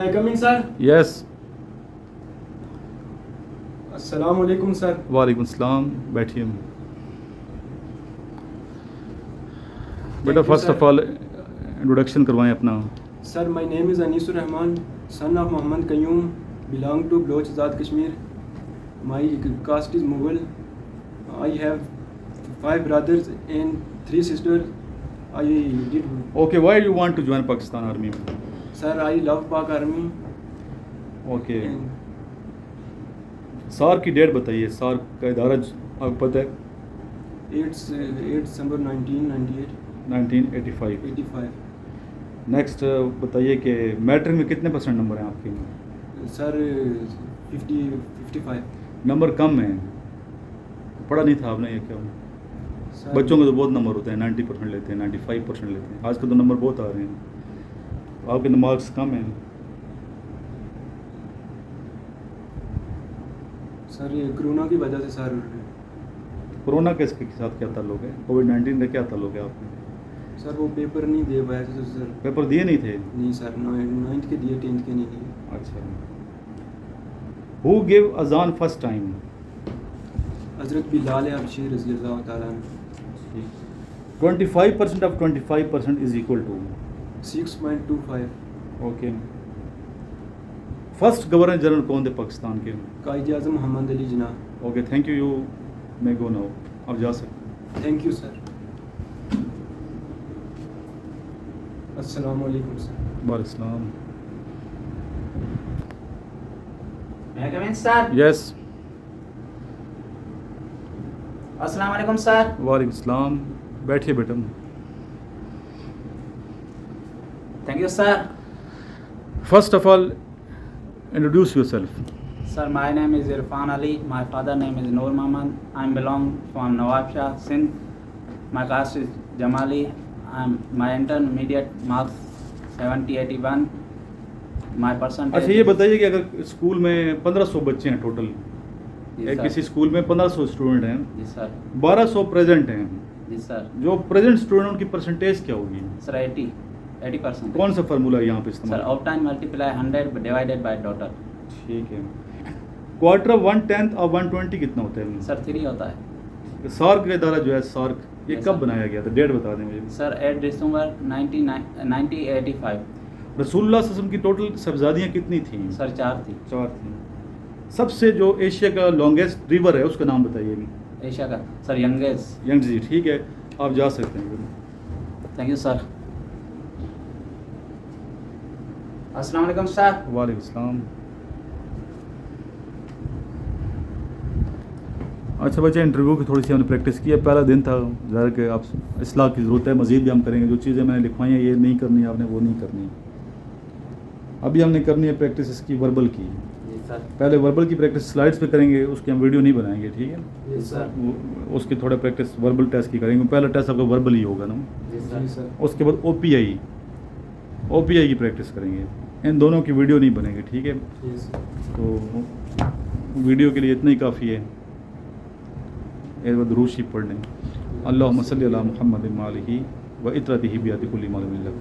Coming, sir. Yes. Assalamu alaikum, sir. वालेकुम सलाम. बैठिए बेटा. फर्स्ट ऑफ ऑल इंट्रोडक्शन करवाएं अपना. Sir, my name is Anisur Rahman, son of Muhammad Qayyum, belong to Baloch Azad Kashmir. My caste is Mughal. I have 5 brothers and 3 sisters. I did. Okay, why you want to join Pakistan Army? Sir, I love Pak Army. Okay. And SAARC की date बताइए. SAARC का इदारा आपको पता है? it's 8 December 1998. 1985. 85. Next बताइए कि matric में कितने % नंबर हैं आपके? Sir, 55. नंबर कम है. पढ़ा नहीं था आपने, ये क्या? Sir, बच्चों के तो बहुत नंबर होते हैं, 90% लेते हैं, 95% लेते हैं. आजकल तो नंबर बहुत आ रहे हैं. आपके मार्क्स कम हैं. सर ये कोरोना की वजह से सर. कोरोना के इसके साथ क्या ताल्लुक है? कोविड-19 का क्या ताल्लुक है आपके? सर वो पेपर नहीं दे पाया थे सर. पेपर दिए नहीं थे? नहीं सर, 9th के दिए, 10th के नहीं दिए. अच्छा. Who gave azan first time? हजरत बिलाल हबशी रज़ी अल्लाह ताला अन्हु. 25% of 25% is equal to? 6.25. Okay. First governor general कौन थे पाकिस्तान के? Quaid Azam Mohammad Ali Jinnah. Okay, thank you. You may go now. आप जा सकते हैं. Thank you sir. अस्सलाम वालेकुम सर. वालेकुम सलाम. May I come in, sir? Yes. Assalamu alaikum, sir. वालेकुम सलाम. बैठिए बेटा. Thank you, sir. First of all introduce yourself. Sir, my name is Irfan Ali. My father name is Noor Muhammad. I belong from Nawab Shah, Sindh. My caste is Jamali. My intermediate marks 70-81. My percentage. अच्छा, ये बताइए कि अगर school में 1500 बच्चे हैं total, जी sir. किसी school में 1500 स्टूडेंट हैं, जी सर. 1200 प्रेजेंट हैं, जी सर. जो प्रेजेंट स्टूडेंट उनकी परसेंटेज क्या होगी? Sir, 80%. कौन सा फार्मूला यहाँ पे Sir, इस्तेमाल? optime multiply 100 divided by total. ठीक है. क्वार्टर 1/10 और 120 कितना होता है? Sir, 3 होता है. सार्क का इदारा जो है, सार्क, ये Yes, कब sir. बनाया गया था? डेट बता दें मुझे. Sir, 8 December 1985. रसूलुल्लाह सल्लल्लाहु अलैहि वसल्लम की टोटल शहजादियाँ कितनी थी? Sir, 4 थी. 4 थी. सबसे जो एशिया का लॉन्गेस्ट रिवर है उसका नाम बताइए. एशिया का सर यंगेस्ट. यंगजी. ठीक है, आप जा सकते हैं. Thank you sir. अस्सलाम वालेकुम सर. वालेकुम सलाम. अच्छा बच्चे, इंटरव्यू की थोड़ी सी हमने प्रैक्टिस की है. पहला दिन था, ज़ाहिर कि आप इस्लाह की ज़रूरत है. मज़ीद भी हम करेंगे. जो चीज़ें मैंने लिखवाई हैं ये नहीं करनी आपने, वो नहीं करनी. अभी हमने करनी है प्रैक्टिस इसकी वर्बल की. जी सर. पहले वर्बल की प्रैक्टिस स्लाइड्स पे करेंगे, उसकी हम वीडियो नहीं बनाएंगे. ठीक है, जी सर. उसकी थोड़ा प्रैक्टिस वर्बल टेस्ट की करेंगे. पहला टेस्ट आपका वर्बल ही होगा ना. जी जी सर. उसके बाद OPI की प्रैक्टिस करेंगे. इन दोनों की वीडियो नहीं बनेगी. ठीक है, जी सर. तो वीडियो के लिए इतना ही काफ़ी है. एक बार दुरूद शरीफ पढ़ लें. अल्लाहुम्मा सल्ली अला मुहम्मद व इतरतिही बियदी कुल्ली मालूम लक.